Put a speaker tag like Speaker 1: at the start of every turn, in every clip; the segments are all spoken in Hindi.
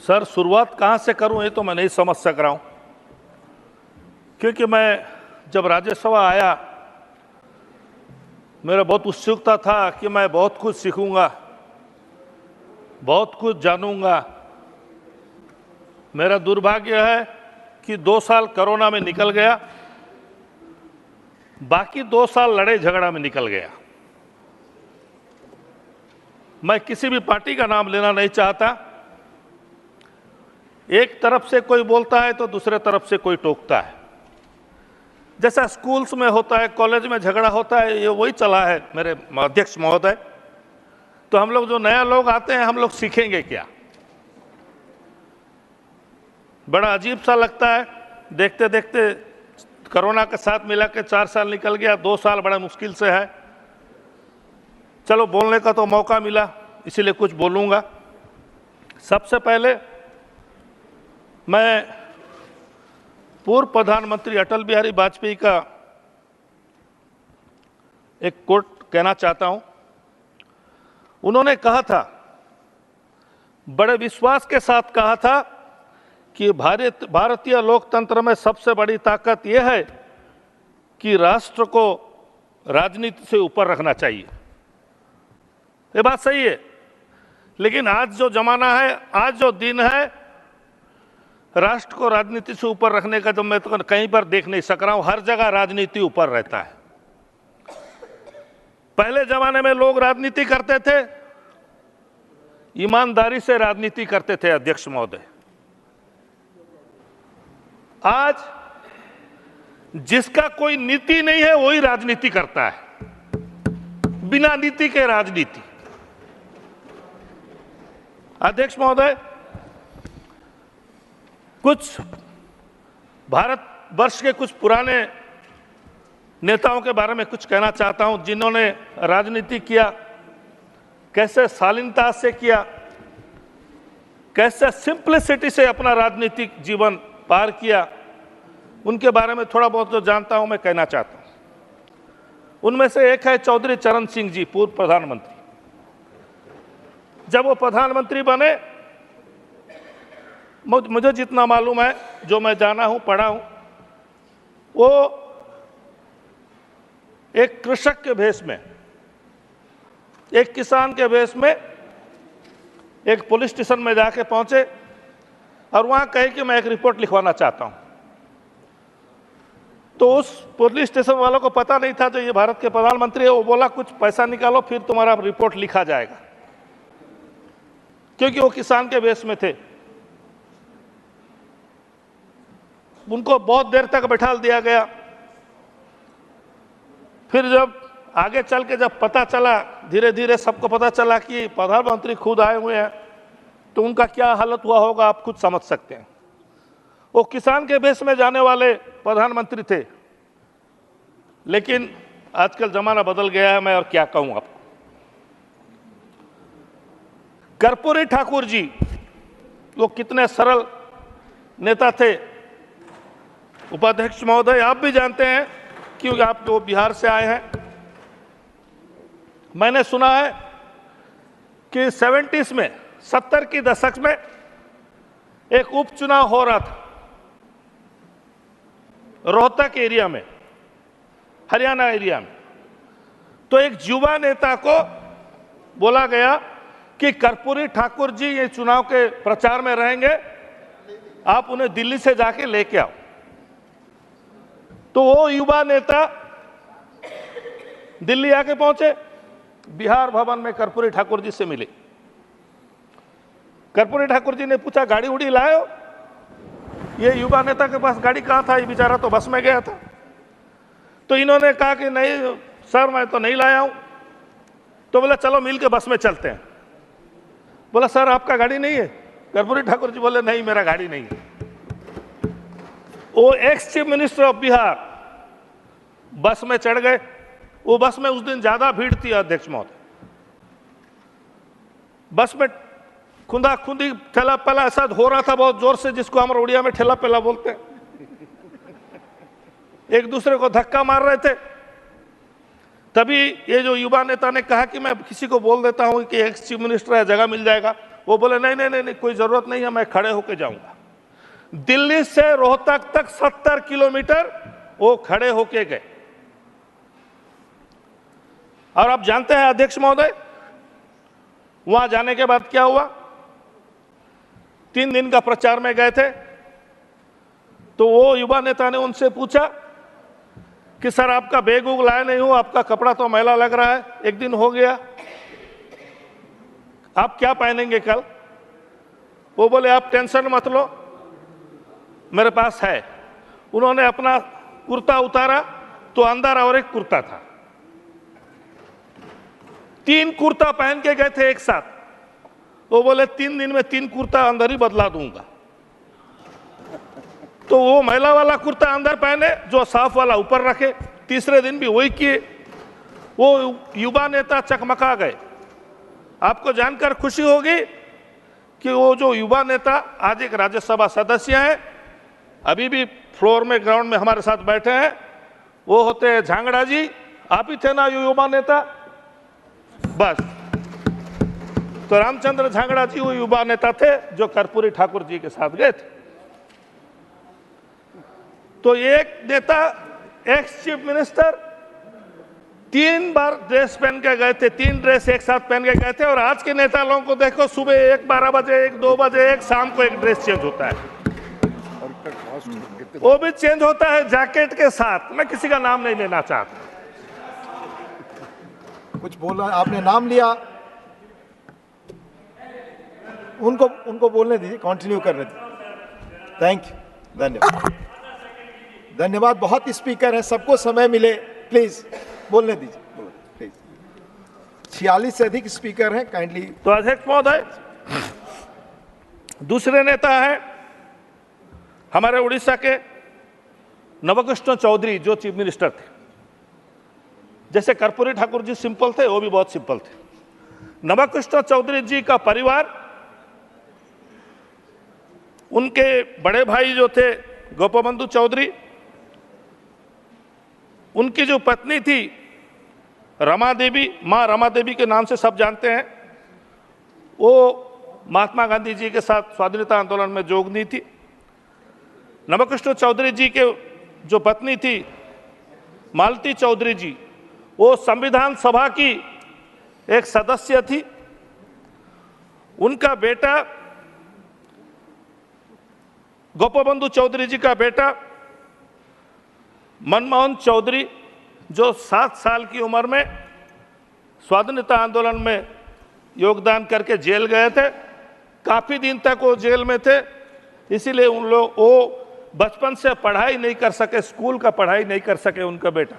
Speaker 1: सर, शुरुआत कहाँ से करूं ये तो मैं नहीं समझ सक रहा हूं, क्योंकि मैं जब राज्यसभा आया मेरा बहुत उत्सुकता था कि मैं बहुत कुछ सीखूंगा, बहुत कुछ जानूंगा। मेरा दुर्भाग्य है कि 2 साल कोरोना में निकल गया, बाकी 2 साल लड़ाई झगड़ा में निकल गया। मैं किसी भी पार्टी का नाम लेना नहीं चाहता। एक तरफ से कोई बोलता है तो दूसरे तरफ से कोई टोकता है। जैसा स्कूल्स में होता है, कॉलेज में झगड़ा होता है, ये वही चला है मेरे अध्यक्ष महोदय। तो हम लोग जो नया लोग आते हैं, हम लोग सीखेंगे क्या? बड़ा अजीब सा लगता है। देखते देखते कोरोना के साथ मिला के 4 साल निकल गया, 2 साल बड़ा मुश्किल से है। चलो, बोलने का तो मौका मिला, इसीलिए कुछ बोलूंगा। सबसे पहले मैं पूर्व प्रधानमंत्री अटल बिहारी वाजपेयी का एक कोट कहना चाहता हूं। उन्होंने कहा था, बड़े विश्वास के साथ कहा था कि भारतीय लोकतंत्र में सबसे बड़ी ताकत यह है कि राष्ट्र को राजनीति से ऊपर रखना चाहिए। ये बात सही है, लेकिन आज जो जमाना है, आज जो दिन है, राष्ट्र को राजनीति से ऊपर रखने का तो मैं तो कहीं पर देख नहीं सक रहा हूं। हर जगह राजनीति ऊपर रहता है। पहले जमाने में लोग राजनीति करते थे, ईमानदारी से राजनीति करते थे अध्यक्ष महोदय। आज जिसका कोई नीति नहीं है वही राजनीति करता है, बिना नीति के राजनीति। अध्यक्ष महोदय, कुछ भारतवर्ष के कुछ पुराने नेताओं के बारे में कुछ कहना चाहता हूं, जिन्होंने राजनीति किया, कैसे शालीनता से किया, कैसे सिंप्लिसिटी से अपना राजनीतिक जीवन पार किया, उनके बारे में थोड़ा बहुत जो जानता हूं मैं कहना चाहता हूं। उनमें से एक है चौधरी चरण सिंह जी, पूर्व प्रधानमंत्री। जब वो प्रधानमंत्री बने, मुझे जितना मालूम है, जो मैं जाना हूं, पढ़ा हूं, वो एक कृषक के भेष में, एक किसान के भेष में एक पुलिस स्टेशन में जाके पहुंचे और वहां कहे कि मैं एक रिपोर्ट लिखवाना चाहता हूं। तो उस पुलिस स्टेशन वालों को पता नहीं था जो ये भारत के प्रधानमंत्री है। वो बोला, कुछ पैसा निकालो फिर तुम्हारा रिपोर्ट लिखा जाएगा, क्योंकि वो किसान के भेष में थे। उनको बहुत देर तक बैठा दिया गया। फिर जब आगे चल के जब पता चला, धीरे धीरे सबको पता चला कि प्रधानमंत्री खुद आए हुए हैं, तो उनका क्या हालत हुआ होगा आप खुद समझ सकते हैं। वो किसान के भेष में जाने वाले प्रधानमंत्री थे। लेकिन आजकल जमाना बदल गया है, मैं और क्या कहूं आपको। कर्पूरी ठाकुर जी, वो कितने सरल नेता थे। उपाध्यक्ष महोदय, आप भी जानते हैं क्योंकि आप तो बिहार से आए हैं। मैंने सुना है कि 70s में, 70 की दशक में एक उपचुनाव हो रहा था रोहतक एरिया में, हरियाणा एरिया में। तो एक युवा नेता को बोला गया कि कर्पूरी ठाकुर जी ये चुनाव के प्रचार में रहेंगे, आप उन्हें दिल्ली से जाके लेके आओ। तो वो युवा नेता दिल्ली आके पहुंचे, बिहार भवन में कर्पूरी ठाकुर जी से मिले। कर्पूरी ठाकुर जी ने पूछा, गाड़ी उड़ी लाए हो? ये युवा नेता के पास गाड़ी कहां था, ये बेचारा तो बस में गया था। तो इन्होंने कहा कि नहीं सर, मैं तो नहीं लाया हूं। तो बोला, चलो मिल के बस में चलते हैं। बोला, सर आपका गाड़ी नहीं है? कर्पूरी ठाकुर जी बोले, नहीं मेरा गाड़ी नहीं है। वो ex chief minister of Bihar बस में चढ़ गए। वो बस में उस दिन ज्यादा भीड़ थी अध्यक्ष महोदय। बस में खुंदा खुंदी, ठेला पेला ऐसा हो रहा था बहुत जोर से, जिसको हम उड़िया में ठेला पेला बोलते हैं। एक दूसरे को धक्का मार रहे थे। तभी ये जो युवा नेता ने कहा कि मैं किसी को बोल देता हूं कि एक्स चीफ मिनिस्टर है, जगह मिल जाएगा। वो बोले नहीं नहीं नहीं नहीं, कोई जरूरत नहीं है, मैं खड़े होकर जाऊंगा। दिल्ली से रोहतक तक 70 किलोमीटर वो खड़े होके गए। और आप जानते हैं अध्यक्ष महोदय, वहां जाने के बाद क्या हुआ? 3 दिन का प्रचार में गए थे, तो वो युवा नेता ने उनसे पूछा कि सर आपका बैग उग लाया नहीं हो, आपका कपड़ा तो मैला लग रहा है, एक दिन हो गया, आप क्या पहनेंगे कल? वो बोले आप टेंशन मत लो, मेरे पास है। उन्होंने अपना कुर्ता उतारा तो अंदर और एक कुर्ता था। 3 कुर्ता पहन के गए थे एक साथ। वो बोले 3 दिन में 3 कुर्ता अंदर ही बदला दूंगा। तो वो महिला वाला कुर्ता अंदर पहने, जो साफ वाला ऊपर रखे। तीसरे दिन भी वही किए। वो युवा नेता चकमका गए। आपको जानकर खुशी होगी कि वो जो युवा नेता आज एक राज्यसभा सदस्य हैं, अभी भी फ्लोर में ग्राउंड में हमारे साथ बैठे हैं, वो होते हैं झांगड़ा जी। आप ही थे ना ये युवा नेता? बस, तो रामचंद्र झांगड़ा जी वो युवा नेता थे जो कर्पूरी ठाकुर जी के साथ गए थे। तो एक नेता, एक्स चीफ मिनिस्टर 3 बार ड्रेस पहन के गए थे, 3 ड्रेस एक साथ पहन के गए थे। और आज के नेता लोगों को देखो, सुबह 1 12 बजे, 1 2 बजे, एक शाम को एक ड्रेस चेंज होता है, वो भी चेंज होता है जैकेट के साथ। मैं किसी का नाम नहीं लेना चाहता।
Speaker 2: कुछ बोलना, आपने नाम लिया, उनको बोलने दीजिए, कंटिन्यू करने दीजिए। थैंक यू, धन्यवाद, धन्यवाद। बहुत स्पीकर हैं, सबको समय मिले, प्लीज बोलने दीजिए, प्लीज। 46 से अधिक स्पीकर हैं, काइंडली।
Speaker 1: तो अध्यक्ष महोदय, दूसरे नेता हैं हमारे उड़ीसा के नवकृष्ण चौधरी, जो चीफ मिनिस्टर थे। जैसे कर्पूरी ठाकुर जी सिंपल थे, वो भी बहुत सिंपल थे। नवकृष्ण चौधरी जी का परिवार, उनके बड़े भाई जो थे गोपबंधु चौधरी, उनकी जो पत्नी थी रमा देवी, मां रमा देवी के नाम से सब जानते हैं, वो महात्मा गांधी जी के साथ स्वाधीनता आंदोलन में जोगनी थी। नवकृष्ण चौधरी जी के जो पत्नी थी मालती चौधरी जी, वो संविधान सभा की एक सदस्य थी। उनका बेटा गोपबंधु चौधरी जी का बेटा मनमोहन चौधरी, जो 7 साल की उम्र में स्वाधीनता आंदोलन में योगदान करके जेल गए थे। काफी दिन तक वो जेल में थे, इसीलिए उन लोग वो बचपन से पढ़ाई नहीं कर सके, स्कूल का पढ़ाई नहीं कर सके उनका बेटा।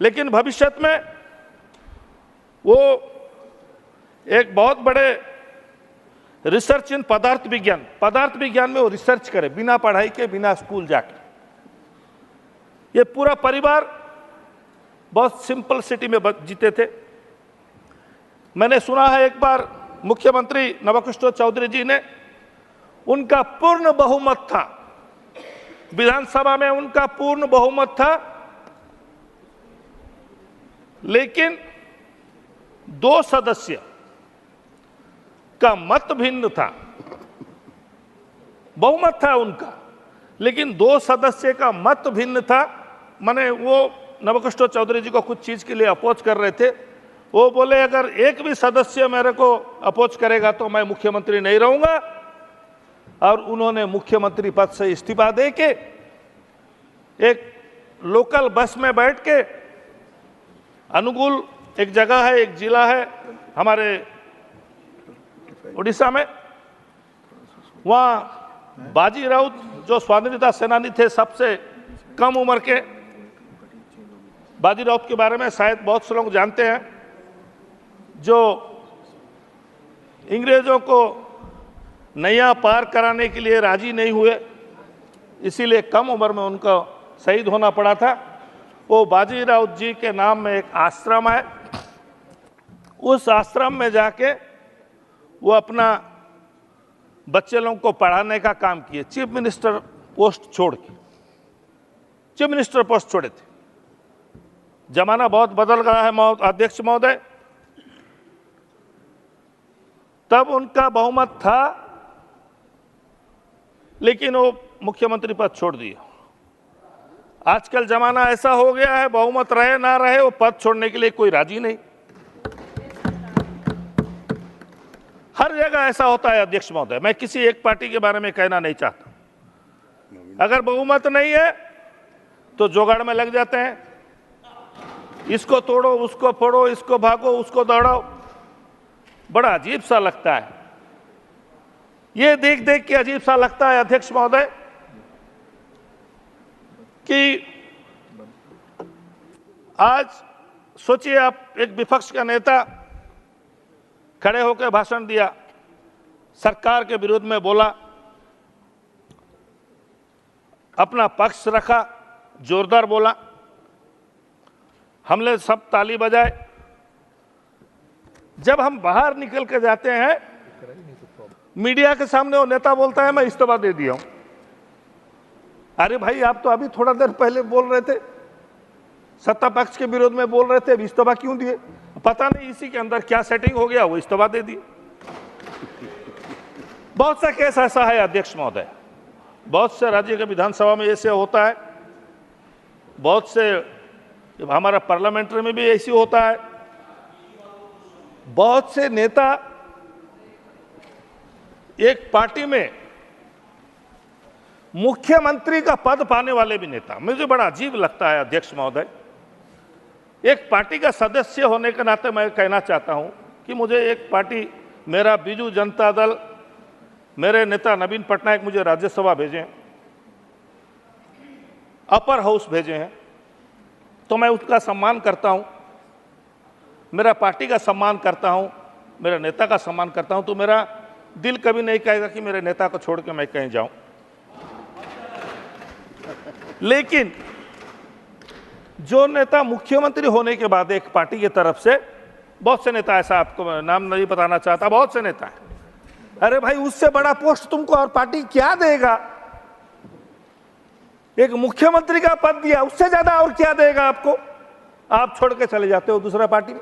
Speaker 1: लेकिन भविष्य में वो एक बहुत बड़े रिसर्च इन पदार्थ विज्ञान में वो रिसर्च करे, बिना पढ़ाई के, बिना स्कूल जाके। ये पूरा परिवार बहुत सिंपल सिटी में जीते थे। मैंने सुना है एक बार मुख्यमंत्री नवकृष्ण चौधरी जी ने, उनका पूर्ण बहुमत था विधानसभा में, उनका पूर्ण बहुमत था, लेकिन 2 सदस्य का मत भिन्न था। बहुमत था उनका, लेकिन 2 सदस्य का मत भिन्न था। माने वो नवकृष्ण चौधरी जी को कुछ चीज के लिए अपोज कर रहे थे। वो बोले अगर एक भी सदस्य मेरे को अपोज करेगा तो मैं मुख्यमंत्री नहीं रहूंगा। और उन्होंने मुख्यमंत्री पद से इस्तीफा दे के एक लोकल बस में बैठ के, अनुगुल एक जगह है, एक जिला है हमारे उड़ीसा में, वहां बाजी राउत जो स्वाधीनता सेनानी थे, सबसे कम उम्र के बाजी राउत के बारे में शायद बहुत से लोग जानते हैं, जो अंग्रेजों को नैया पार कराने के लिए राजी नहीं हुए, इसीलिए कम उम्र में उनका शहीद होना पड़ा था। वो बाजी राउत जी के नाम में एक आश्रम है, उस आश्रम में जाके वो अपना बच्चे लोगों को पढ़ाने का काम किए। चीफ मिनिस्टर पोस्ट छोड़ के, चीफ मिनिस्टर पोस्ट छोड़े थे। जमाना बहुत बदल गया है अध्यक्ष महोदय। तब उनका बहुमत था, लेकिन वो मुख्यमंत्री पद छोड़ दिया। आजकल जमाना ऐसा हो गया है, बहुमत रहे ना रहे, वो पद छोड़ने के लिए कोई राजी नहीं। हर जगह ऐसा होता है अध्यक्ष महोदय। मैं किसी एक पार्टी के बारे में कहना नहीं चाहता। अगर बहुमत नहीं है तो जुगाड़ में लग जाते हैं, इसको तोड़ो, उसको फोड़ो, इसको भागो, उसको दौड़ाओ। बड़ा अजीब सा लगता है, ये देख देख के अजीब सा लगता है अध्यक्ष महोदय कि आज सोचिए, आप एक विपक्ष का नेता खड़े होकर भाषण दिया, सरकार के विरोध में बोला, अपना पक्ष रखा, जोरदार बोला, हमने सब ताली बजाए। जब हम बाहर निकल कर जाते हैं, मीडिया के सामने वो नेता बोलता है मैं इस्तीफा दे दिया हूं। अरे भाई, आप तो अभी थोड़ा देर पहले बोल रहे थे, सत्ता पक्ष के विरोध में बोल रहे थे, अभी इस्तीफा क्यों दिए? पता नहीं इसी के अंदर क्या सेटिंग हो गया, वो इस्तीफा दे दिए। बहुत सा केस ऐसा है अध्यक्ष महोदय, बहुत से राज्य के विधानसभा में ऐसे होता है, बहुत से हमारा पार्लियामेंट्री में भी ऐसी होता है। बहुत से नेता एक पार्टी में मुख्यमंत्री का पद पाने वाले भी नेता, मुझे बड़ा अजीब लगता है अध्यक्ष महोदय। एक पार्टी का सदस्य होने के नाते मैं कहना चाहता हूं कि मुझे एक पार्टी, मेरा बीजू जनता दल, मेरे नेता नवीन पटनायक मुझे राज्यसभा भेजे, अपर हाउस भेजे हैं, तो मैं उसका सम्मान करता हूं, मेरा पार्टी का सम्मान करता हूं, मेरे नेता का सम्मान करता हूं। तो मेरा दिल कभी नहीं कहेगा कि मेरे नेता को छोड़ के मैं कहीं जाऊं। लेकिन जो नेता मुख्यमंत्री होने के बाद एक पार्टी की तरफ से, बहुत से नेता, ऐसा आपको नाम नहीं बताना चाहता, बहुत से नेता है, अरे भाई उससे बड़ा पोस्ट तुमको और पार्टी क्या देगा? एक मुख्यमंत्री का पद दिया, उससे ज्यादा और क्या देगा आपको? आप छोड़ के चले जाते हो दूसरा पार्टी में।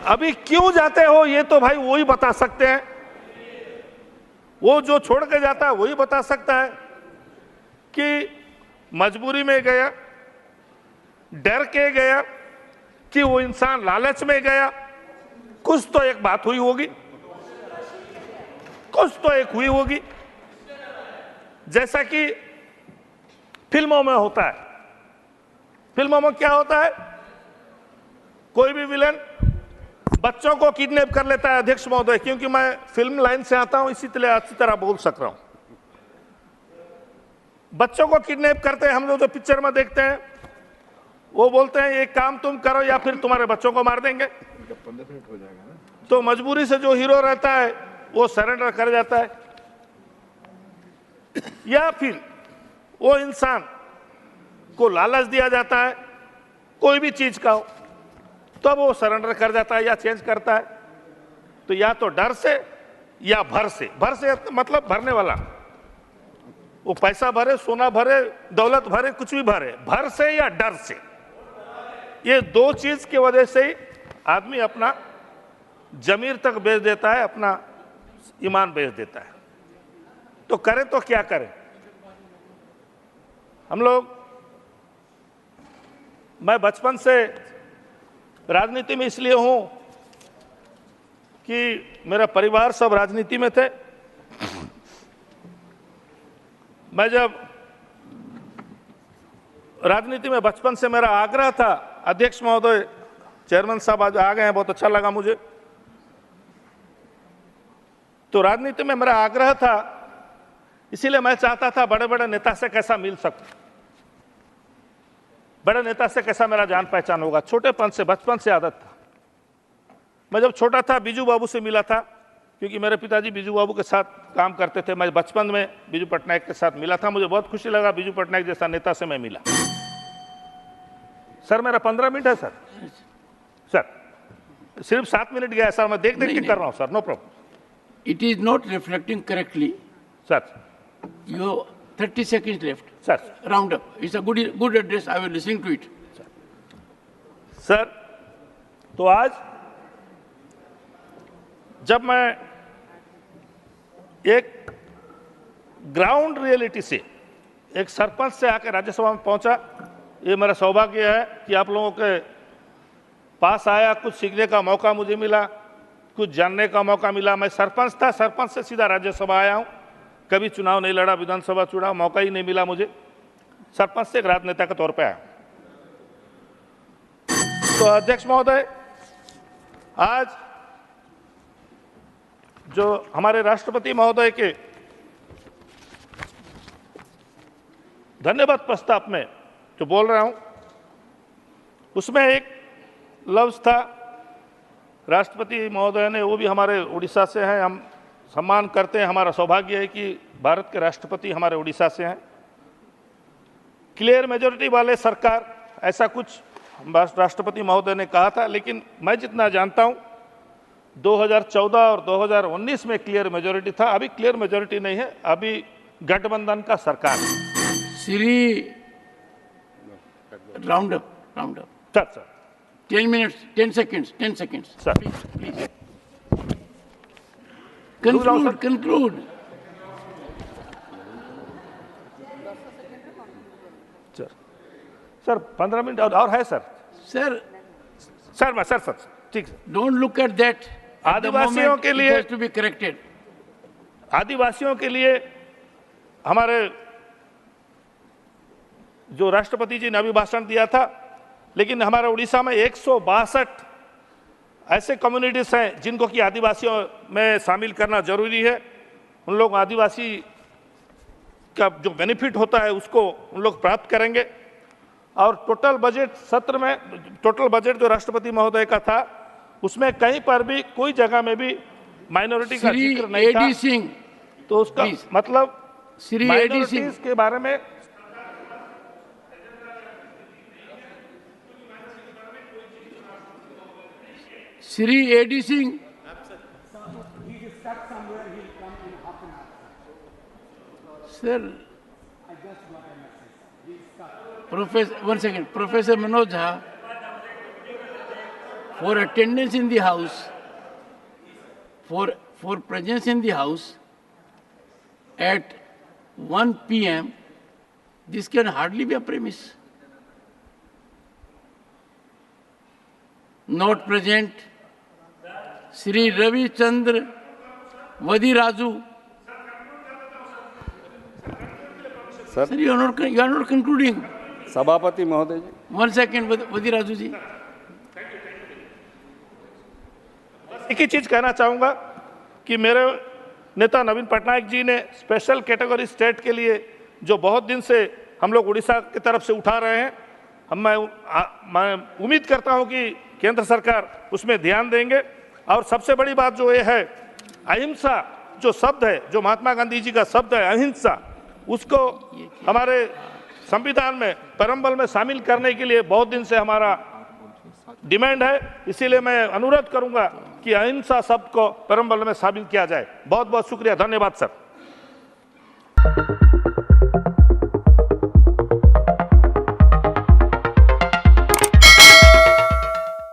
Speaker 1: अभी क्यों जाते हो ये तो भाई वही बता सकते हैं, वो जो छोड़ के जाता है वही बता सकता है कि मजबूरी में गया, डर के गया, कि वो इंसान लालच में गया। कुछ तो एक बात हुई होगी, कुछ तो एक हुई होगी। जैसा कि फिल्मों में होता है। फिल्मों में क्या होता है, कोई भी विलेन बच्चों को किडनैप कर लेता है अध्यक्ष महोदय, क्योंकि मैं फिल्म लाइन से आता हूं, इसी अच्छी तरह बोल सक रहा हूं। बच्चों को किडनैप करते हैं, हम लोग जो पिक्चर में देखते हैं, वो बोलते हैं एक काम तुम करो या फिर तुम्हारे बच्चों को मार देंगे।
Speaker 2: 15 मिनट हो जाएगा ना।
Speaker 1: तो मजबूरी से जो हीरो रहता है वो सरेंडर कर जाता है, या फिर वो इंसान को लालच दिया जाता है कोई भी चीज का हो, तब वो सरेंडर कर जाता है या चेंज करता है। तो या तो डर से या भर से। भर से मतलब भरने वाला, वो पैसा भरे, सोना भरे, दौलत भरे, कुछ भी भरे, भर से या डर से। ये दो चीज की वजह से ही आदमी अपना जमीर तक बेच देता है, अपना ईमान बेच देता है। तो करें तो क्या करें हम लोग? मैं बचपन से राजनीति में इसलिए हूं कि मेरा परिवार सब राजनीति में थे। मैं जब राजनीति में, बचपन से मेरा आग्रह था, अध्यक्ष महोदय, चेयरमैन साहब आज आ गए हैं, बहुत अच्छा लगा मुझे। तो राजनीति में मेरा आग्रह था, इसीलिए मैं चाहता था बड़े बड़े नेता से कैसा मिल सकूं, बड़े नेता से कैसा मेरा जान पहचान होगा। छोटेपन से, बचपन से आदत था। मैं जब छोटा था बीजू बाबू से मिला था, क्योंकि मेरे पिताजी बीजू बाबू के साथ काम करते थे। मैं बचपन में बीजू पटनायक के साथ मिला था, मुझे बहुत खुशी लगा, बीजू पटनायक जैसा नेता से मैं मिला। सर मेरा 15 मिनट है सर। सर सिर्फ 7 मिनट गया है सर, मैं देख के कर रहा हूं sir, no problem.
Speaker 3: It is not reflecting correctly.
Speaker 1: Sir
Speaker 3: You 30 seconds left.
Speaker 1: Sir
Speaker 3: Round up. It's a good address. I will listen to it.
Speaker 1: Sir, तो आज जब मैं एक ग्राउंड रियलिटी से, एक सरपंच से आकर राज्यसभा में पहुंचा, ये मेरा सौभाग्य है कि आप लोगों के पास आया, कुछ सीखने का मौका मुझे मिला, कुछ जानने का मौका मिला। मैं सरपंच था, सरपंच से सीधा राज्यसभा आया हूं, कभी चुनाव नहीं लड़ा, विधानसभा चुनाव मौका ही नहीं मिला मुझे, सरपंच से एक राजनेता के तौर पे आया। तो अध्यक्ष महोदय, आज जो हमारे राष्ट्रपति महोदय के धन्यवाद प्रस्ताव में जो बोल रहा हूं, उसमें एक लफ्ज था राष्ट्रपति महोदय ने, वो भी हमारे उड़ीसा से हैं, हम सम्मान करते हैं, हमारा सौभाग्य है कि भारत के राष्ट्रपति हमारे उड़ीसा से हैं। क्लियर मेजॉरिटी वाले सरकार, ऐसा कुछ राष्ट्रपति महोदय ने कहा था, लेकिन मैं जितना जानता हूं 2014 और 2019 में क्लियर मेजॉरिटी था। अभी क्लियर मेजॉरिटी नहीं है, अभी गठबंधन का सरकार है।
Speaker 3: Sri, round up.
Speaker 1: Sir
Speaker 3: 10 minutes, 10 seconds.
Speaker 1: Sir.
Speaker 3: Please. Conclude.
Speaker 1: Sir 15 minute और है सर।
Speaker 3: Sir,
Speaker 1: सर ठीक है।
Speaker 3: don't look at that. At the
Speaker 1: आदिवासियों
Speaker 3: moment,
Speaker 1: के
Speaker 3: it
Speaker 1: लिए,
Speaker 3: has to be corrected.
Speaker 1: आदिवासियों के लिए हमारे जो राष्ट्रपति जी ने अभिभाषण दिया था, लेकिन हमारे उड़ीसा में 162 ऐसे कम्युनिटीज हैं जिनको कि आदिवासियों में शामिल करना जरूरी है। उन लोग आदिवासी का जो बेनिफिट होता है उसको उन लोग प्राप्त करेंगे। और टोटल बजट सत्र में, टोटल बजट जो राष्ट्रपति महोदय का था, उसमें कहीं पर भी कोई जगह में भी माइनॉरिटी का
Speaker 3: श्री
Speaker 1: जिक्र नहीं था।
Speaker 3: एडी सिंह,
Speaker 1: तो उसका
Speaker 3: Please.
Speaker 1: मतलब
Speaker 3: श्री एडी सिंह,
Speaker 1: माइनॉरिटीज के बारे में
Speaker 3: Sri A.D. Singh. Sir, Professor Manoj Jha, for attendance in the house, for presence in the house at 1 p.m., this can hardly be a premise. Not present, Sri Ravi Chandra Vadiraju.
Speaker 4: Sir,
Speaker 3: Sir, you are not concluding.
Speaker 4: सभापति महोदय जी,
Speaker 3: 1 second, Vadiraju ji.
Speaker 1: एक ही चीज कहना चाहूंगा कि मेरे नेता नवीन पटनायक जी ने स्पेशल कैटेगरी स्टेट के लिए जो बहुत दिन से हम लोग उड़ीसा की तरफ से उठा रहे हैं, मैं उम्मीद करता हूं कि केंद्र सरकार उसमें ध्यान देंगे। और सबसे बड़ी बात जो ये है, अहिंसा जो शब्द है, जो महात्मा गांधी जी का शब्द है अहिंसा, उसको हमारे संविधान में, परम्बल में शामिल करने के लिए बहुत दिन से हमारा डिमांड है। इसीलिए मैं अनुरोध करूंगा कि अहिंसा शब्द को परम्बल में शामिल किया जाए। बहुत बहुत शुक्रिया, धन्यवाद सर।